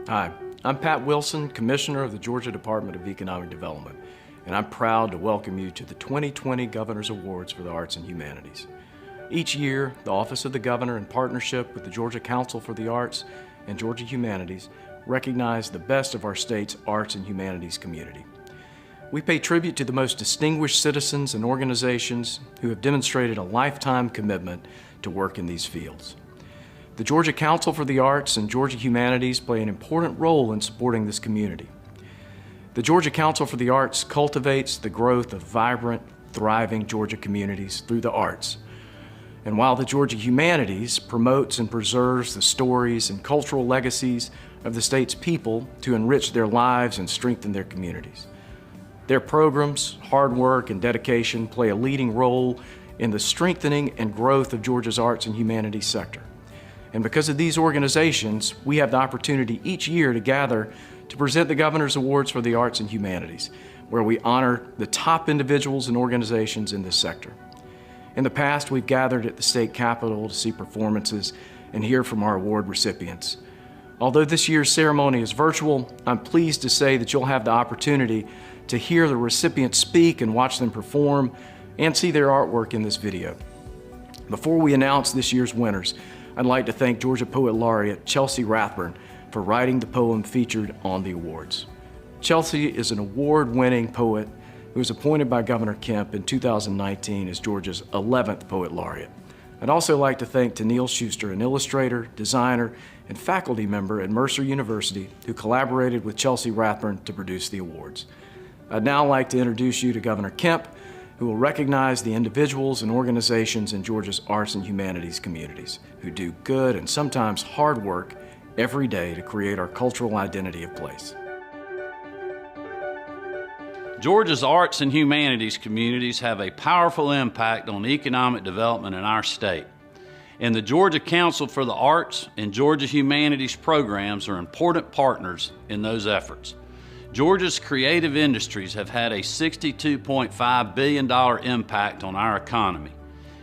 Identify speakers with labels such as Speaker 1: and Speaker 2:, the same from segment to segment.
Speaker 1: Hi, I'm Pat Wilson, Commissioner of the Georgia Department of Economic Development, and I'm proud to welcome you to the 2020 Governor's Awards for the Arts and Humanities. Each year, the Office of the Governor, in partnership with the Georgia Council for the Arts and Georgia Humanities, recognize the best of our state's arts and humanities community. We pay tribute to the most distinguished citizens and organizations who have demonstrated a lifetime commitment to work in these fields. The Georgia Council for the Arts and Georgia Humanities play an important role in supporting this community. The Georgia Council for the Arts cultivates the growth of vibrant, thriving Georgia communities through the arts. And while the Georgia Humanities promotes and preserves the stories and cultural legacies of the state's people to enrich their lives and strengthen their communities. Their programs, hard work, and dedication play a leading role in the strengthening and growth of Georgia's arts and humanities sector. And because of these organizations, we have the opportunity each year to gather to present the Governor's Awards for the Arts and Humanities, where we honor the top individuals and organizations in this sector. In the past, we've gathered at the state capitol to see performances and hear from our award recipients. Although this year's ceremony is virtual, I'm pleased to say that you'll have the opportunity to hear the recipients speak and watch them perform and see their artwork in this video. Before we announce this year's winners, I'd like to thank Georgia Poet Laureate Chelsea Rathburn for writing the poem featured on the awards. Chelsea is an award-winning poet who was appointed by Governor Kemp in 2019 as Georgia's 11th Poet Laureate. I'd also like to thank Tennille Schuster, an illustrator, designer, and faculty member at Mercer University who collaborated with Chelsea Rathburn to produce the awards. I'd now like to introduce you to Governor Kemp, who will recognize the individuals and organizations in Georgia's arts and humanities communities who do good and sometimes hard work every day to create our cultural identity of place.
Speaker 2: Georgia's arts and humanities communities have a powerful impact on economic development in our state. And the Georgia Council for the Arts and Georgia Humanities programs are important partners in those efforts. Georgia's creative industries have had a $62.5 billion impact on our economy,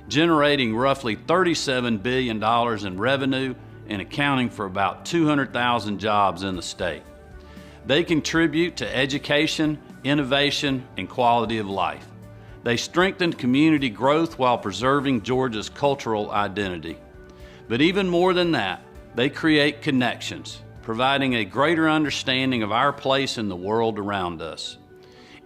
Speaker 2: generating roughly $37 billion in revenue and accounting for about 200,000 jobs in the state. They contribute to education, innovation, and quality of life. They strengthen community growth while preserving Georgia's cultural identity. But even more than that, they create connections, providing a greater understanding of our place in the world around us.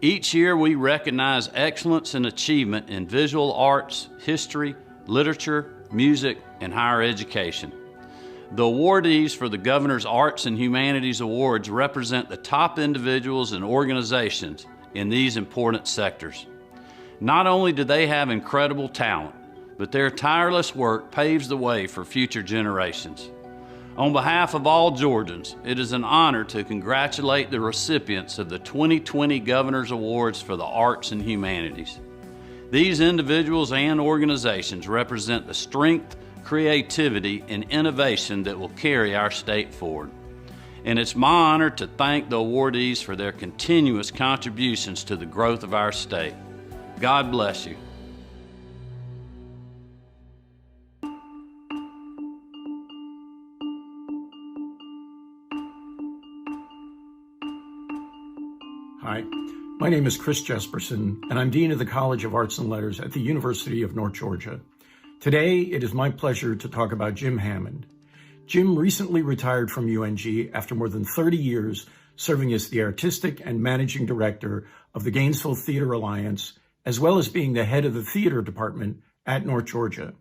Speaker 2: Each year we recognize excellence and achievement in visual arts, history, literature, music, and higher education. The awardees for the Governor's Arts and Humanities Awards represent the top individuals and organizations in these important sectors. Not only do they have incredible talent, but their tireless work paves the way for future generations. On behalf of all Georgians, it is an honor to congratulate the recipients of the 2020 Governor's Awards for the Arts and Humanities. These individuals and organizations represent the strength, creativity, and innovation that will carry our state forward. And it's my honor to thank the awardees for their continuous contributions to the growth of our state. God bless you.
Speaker 3: Hi, my name is Chris Jesperson, and I'm Dean of the College of Arts and Letters at the University of North Georgia. Today, it is my pleasure to talk about Jim Hammond. Jim recently retired from UNG after more than 30 years serving as the artistic and managing director of the Gainesville Theater Alliance, as well as being the head of the theater department at North Georgia.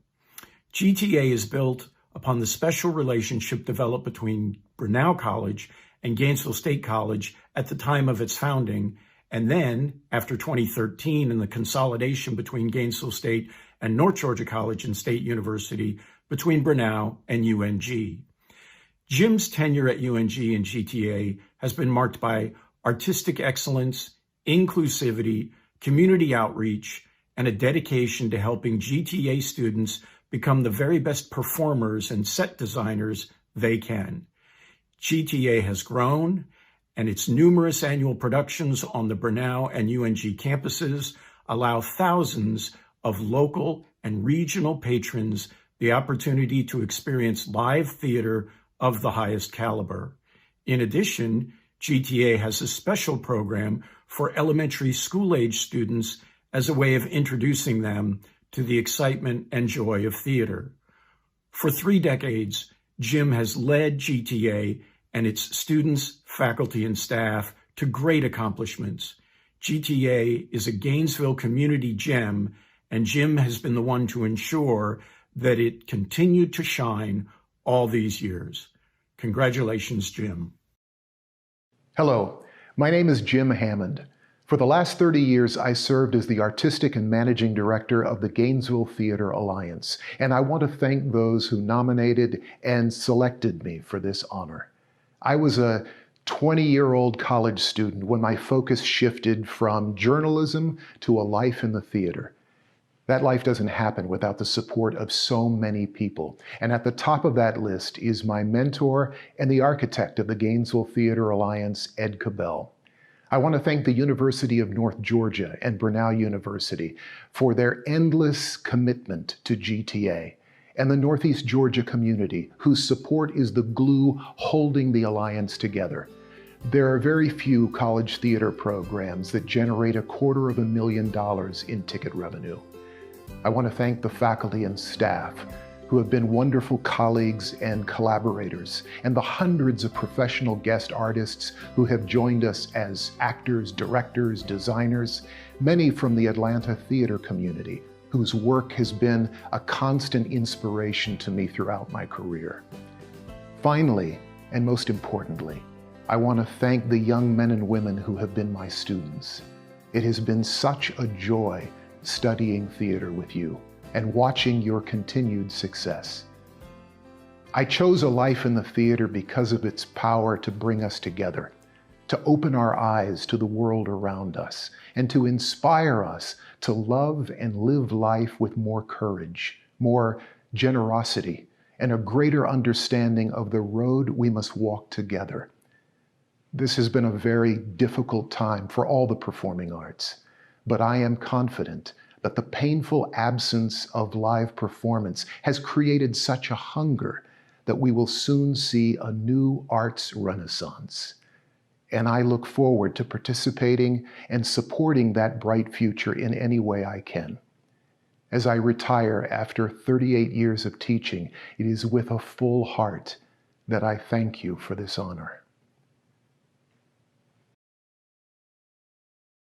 Speaker 3: GTA is built upon the special relationship developed between Brenau College and Gainesville State College at the time of its founding, and then, after 2013 and the consolidation between Gainesville State and North Georgia College and State University between Brenau and UNG. Jim's tenure at UNG and GTA has been marked by artistic excellence, inclusivity, community outreach, and a dedication to helping GTA students become the very best performers and set designers they can. GTA has grown, and its numerous annual productions on the Brenau and UNG campuses allow thousands of local and regional patrons the opportunity to experience live theater of the highest caliber. In addition, GTA has a special program for elementary school-age students as a way of introducing them to the excitement and joy of theater. For 3 decades, Jim has led GTA and its students, faculty, and staff to great accomplishments. GTA is a Gainesville community gem, and Jim has been the one to ensure that it continued to shine all these years. Congratulations, Jim.
Speaker 4: Hello, my name is Jim Hammond. For the last 30 years, I served as the artistic and managing director of the Gainesville Theater Alliance, and I want to thank those who nominated and selected me for this honor. I was a 20-year-old college student when my focus shifted from journalism to a life in the theater. That life doesn't happen without the support of so many people. And at the top of that list is my mentor and the architect of the Gainesville Theater Alliance, Ed Cabell. I want to thank the University of North Georgia and Brenau University for their endless commitment to GTA, and the Northeast Georgia community, whose support is the glue holding the Alliance together. There are very few college theater programs that generate $250,000 in ticket revenue. I want to thank the faculty and staff who have been wonderful colleagues and collaborators, and the hundreds of professional guest artists who have joined us as actors, directors, designers, many from the Atlanta theater community, whose work has been a constant inspiration to me throughout my career. Finally, and most importantly, I want to thank the young men and women who have been my students. It has been such a joy studying theater with you and watching your continued success. I chose a life in the theater because of its power to bring us together, to open our eyes to the world around us, and to inspire us to love and live life with more courage, more generosity, and a greater understanding of the road we must walk together. This has been a very difficult time for all the performing arts, but I am confident that the painful absence of live performance has created such a hunger that we will soon see a new arts renaissance. And I look forward to participating and supporting that bright future in any way I can. As I retire after 38 years of teaching, it is with a full heart that I thank you for this honor.